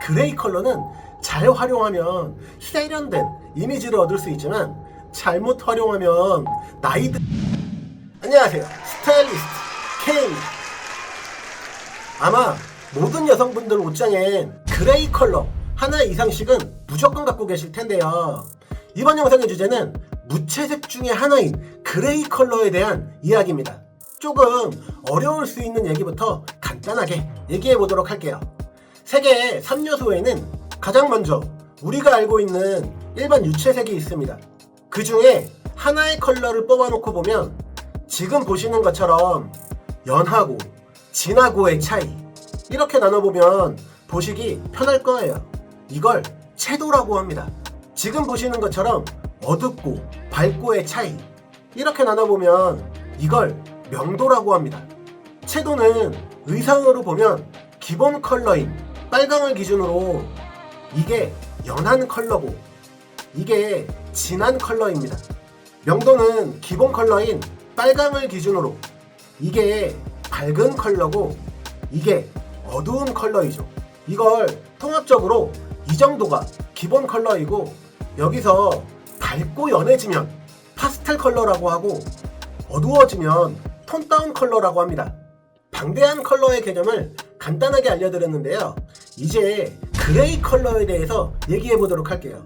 그레이 컬러는 잘 활용하면 세련된 이미지를 얻을 수 있지만 잘못 활용하면 나이드. 안녕하세요, 스타일리스트 K입니다. 아마 모든 여성분들 옷장엔 그레이 컬러 하나 이상씩은 무조건 갖고 계실 텐데요. 이번 영상의 주제는 무채색 중에 하나인 그레이 컬러에 대한 이야기입니다. 조금 어려울 수 있는 얘기부터 간단하게 얘기해 보도록 할게요. 색의 3요소에는 가장 먼저 우리가 알고 있는 일반 유채색이 있습니다. 그 중에 하나의 컬러를 뽑아놓고 보면 지금 보시는 것처럼 연하고 진하고의 차이, 이렇게 나눠보면 보시기 편할 거예요. 이걸 채도라고 합니다. 지금 보시는 것처럼 어둡고 밝고의 차이, 이렇게 나눠보면 이걸 명도라고 합니다. 채도는 의상으로 보면 기본 컬러인 빨강을 기준으로 이게 연한 컬러고 이게 진한 컬러입니다. 명도는 기본 컬러인 빨강을 기준으로 이게 밝은 컬러고 이게 어두운 컬러이죠. 이걸 통합적으로 이 정도가 기본 컬러이고, 여기서 밝고 연해지면 파스텔 컬러라고 하고 어두워지면 톤 다운 컬러라고 합니다. 방대한 컬러의 개념을 간단하게 알려드렸는데요. 이제 그레이 컬러에 대해서 얘기해 보도록 할게요.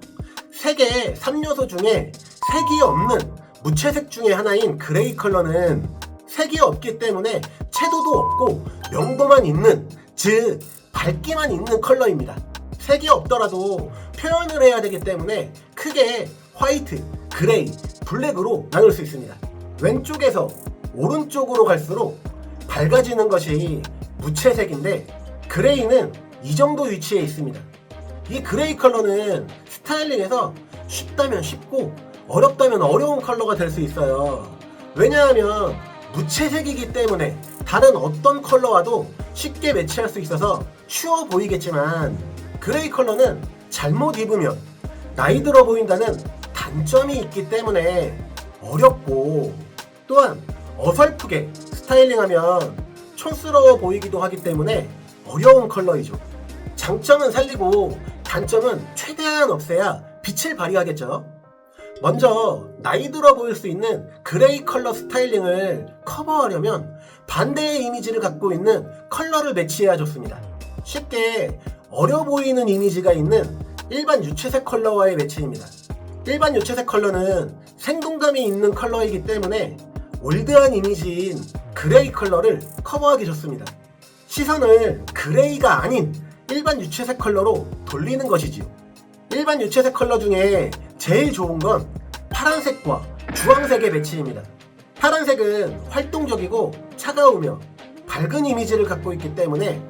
색의 3요소 중에 색이 없는 무채색 중에 하나인 그레이 컬러는 색이 없기 때문에 채도도 없고 명도만 있는, 즉 밝기만 있는 컬러입니다. 색이 없더라도 표현을 해야 되기 때문에 크게 화이트, 그레이, 블랙으로 나눌 수 있습니다. 왼쪽에서 오른쪽으로 갈수록 밝아지는 것이 무채색인데, 그레이는 이 정도 위치에 있습니다. 이 그레이 컬러는 스타일링에서 쉽다면 쉽고 어렵다면 어려운 컬러가 될 수 있어요. 왜냐하면 무채색이기 때문에 다른 어떤 컬러와도 쉽게 매치할 수 있어서 쉬워 보이겠지만, 그레이 컬러는 잘못 입으면 나이 들어 보인다는 단점이 있기 때문에 어렵고, 또한 어설프게 스타일링하면 촌스러워 보이기도 하기 때문에 어려운 컬러이죠. 장점은 살리고 단점은 최대한 없애야 빛을 발휘하겠죠. 먼저 나이 들어 보일 수 있는 그레이 컬러 스타일링을 커버하려면 반대의 이미지를 갖고 있는 컬러를 매치해야 좋습니다. 쉽게 어려 보이는 이미지가 있는 일반 유채색 컬러와의 매치입니다. 일반 유채색 컬러는 생동감이 있는 컬러이기 때문에 올드한 이미지인 그레이 컬러를 커버하기 좋습니다. 시선을 그레이가 아닌 일반 유채색 컬러로 돌리는 것이지요. 일반 유채색 컬러 중에 제일 좋은 건 파란색과 주황색의 매치입니다. 파란색은 활동적이고 차가우며 밝은 이미지를 갖고 있기 때문에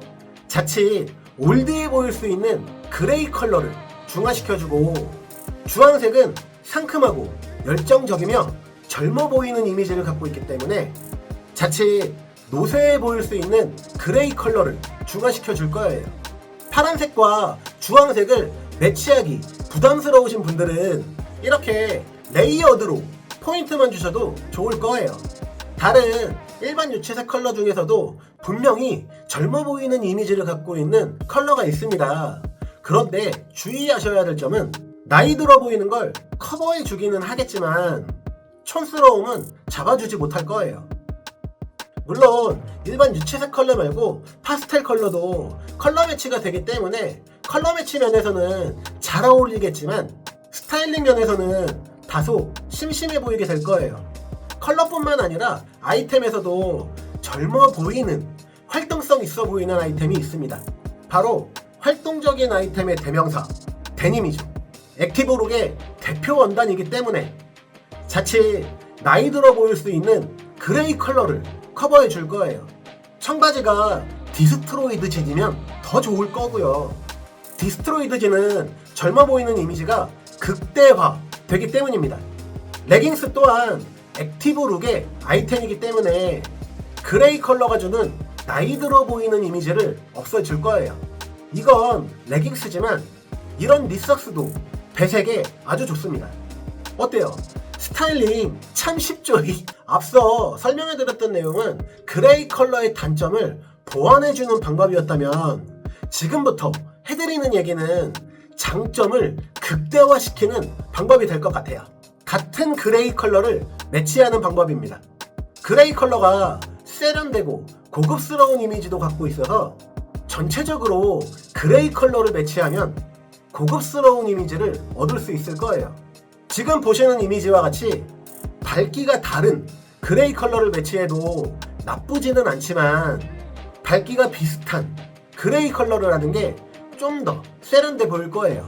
자칫 올드해 보일 수 있는 그레이 컬러를 중화시켜주고, 주황색은 상큼하고 열정적이며 젊어 보이는 이미지를 갖고 있기 때문에 자칫 노쇠해 보일 수 있는 그레이 컬러를 중화시켜 줄 거예요. 파란색과 주황색을 매치하기 부담스러우신 분들은 이렇게 레이어드로 포인트만 주셔도 좋을 거예요. 다른 일반 유채색 컬러 중에서도 분명히 젊어 보이는 이미지를 갖고 있는 컬러가 있습니다. 그런데 주의하셔야 될 점은 나이 들어 보이는 걸 커버해 주기는 하겠지만 촌스러움은 잡아주지 못할 거예요. 물론 일반 유채색 컬러 말고 파스텔 컬러도 컬러 매치가 되기 때문에 컬러 매치 면에서는 잘 어울리겠지만 스타일링 면에서는 다소 심심해 보이게 될 거예요. 컬러뿐만 아니라 아이템에서도 젊어 보이는, 활동성 있어 보이는 아이템이 있습니다. 바로 활동적인 아이템의 대명사 데님이죠. 액티브룩의 대표 원단이기 때문에 자칫 나이 들어 보일 수 있는 그레이 컬러를 커버해 줄 거예요. 청바지가 디스트로이드 진이면 더 좋을 거고요. 디스트로이드 진은 젊어 보이는 이미지가 극대화 되기 때문입니다. 레깅스 또한 액티브룩의 아이템이기 때문에 그레이 컬러가 주는 나이 들어 보이는 이미지를 없애줄 거예요. 이건 레깅스지만 이런 니삭스도 배색에 아주 좋습니다. 어때요? 스타일링 참 쉽죠? 앞서 설명해드렸던 내용은 그레이 컬러의 단점을 보완해주는 방법이었다면 지금부터 해드리는 얘기는 장점을 극대화시키는 방법이 될 것 같아요. 같은 그레이 컬러를 매치하는 방법입니다. 그레이 컬러가 세련되고 고급스러운 이미지도 갖고 있어서 전체적으로 그레이 컬러를 매치하면 고급스러운 이미지를 얻을 수 있을 거예요. 지금 보시는 이미지와 같이 밝기가 다른 그레이 컬러를 매치해도 나쁘지는 않지만 밝기가 비슷한 그레이 컬러를 하는 게 좀 더 세련돼 보일 거예요.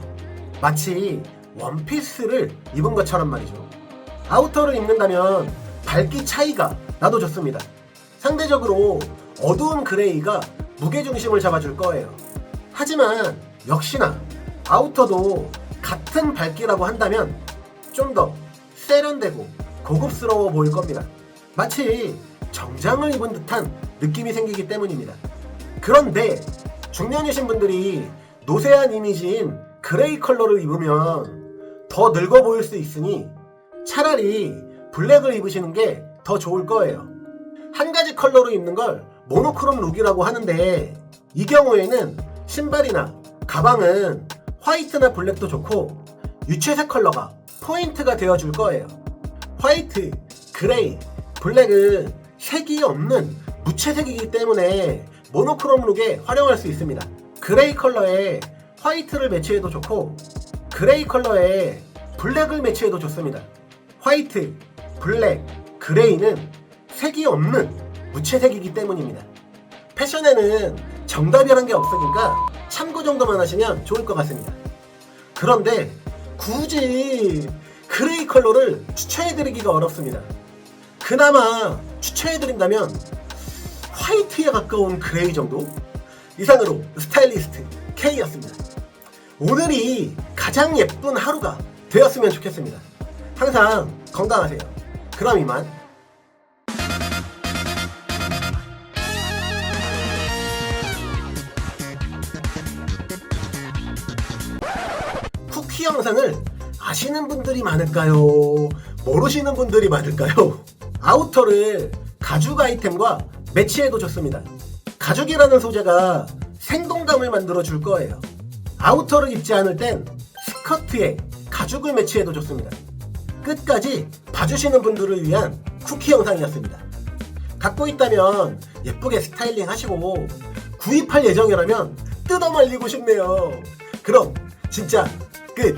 마치 원피스를 입은 것처럼 말이죠. 아우터를 입는다면 밝기 차이가 나도 좋습니다. 상대적으로 어두운 그레이가 무게중심을 잡아줄 거예요. 하지만 역시나 아우터도 같은 밝기라고 한다면 좀 더 세련되고 고급스러워 보일 겁니다. 마치 정장을 입은 듯한 느낌이 생기기 때문입니다. 그런데 중년이신 분들이 노쇠한 이미지인 그레이 컬러를 입으면 더 늙어 보일 수 있으니 차라리 블랙을 입으시는 게 더 좋을 거예요. 한 가지 컬러로 입는 걸 모노크롬 룩이라고 하는데 이 경우에는 신발이나 가방은 화이트나 블랙도 좋고 유채색 컬러가 포인트가 되어줄 거예요. 화이트, 그레이, 블랙은 색이 없는 무채색이기 때문에 모노크롬 룩에 활용할 수 있습니다. 그레이 컬러에 화이트를 매치해도 좋고 그레이 컬러에 블랙을 매치해도 좋습니다. 화이트, 블랙, 그레이는 색이 없는 무채색이기 때문입니다. 패션에는 정답이란 게 없으니까 참고 정도만 하시면 좋을 것 같습니다. 그런데 굳이 그레이 컬러를 추천해드리기가 어렵습니다. 그나마 추천해드린다면 화이트에 가까운 그레이 정도? 이상으로 스타일리스트 K였습니다. 오늘이 가장 예쁜 하루가 되었으면 좋겠습니다. 항상 건강하세요. 그럼 이만. 쿠키 영상을 아시는 분들이 많을까요? 모르시는 분들이 많을까요? 아우터를 가죽 아이템과 매치해도 좋습니다. 가죽이라는 소재가 생동감을 만들어 줄 거예요. 아우터를 입지 않을 땐 스커트에 가죽을 매치해도 좋습니다. 끝까지 봐주시는 분들을 위한 쿠키 영상이었습니다. 갖고 있다면 예쁘게 스타일링 하시고 구입할 예정이라면 뜯어 말리고 싶네요. 그럼 진짜 끝!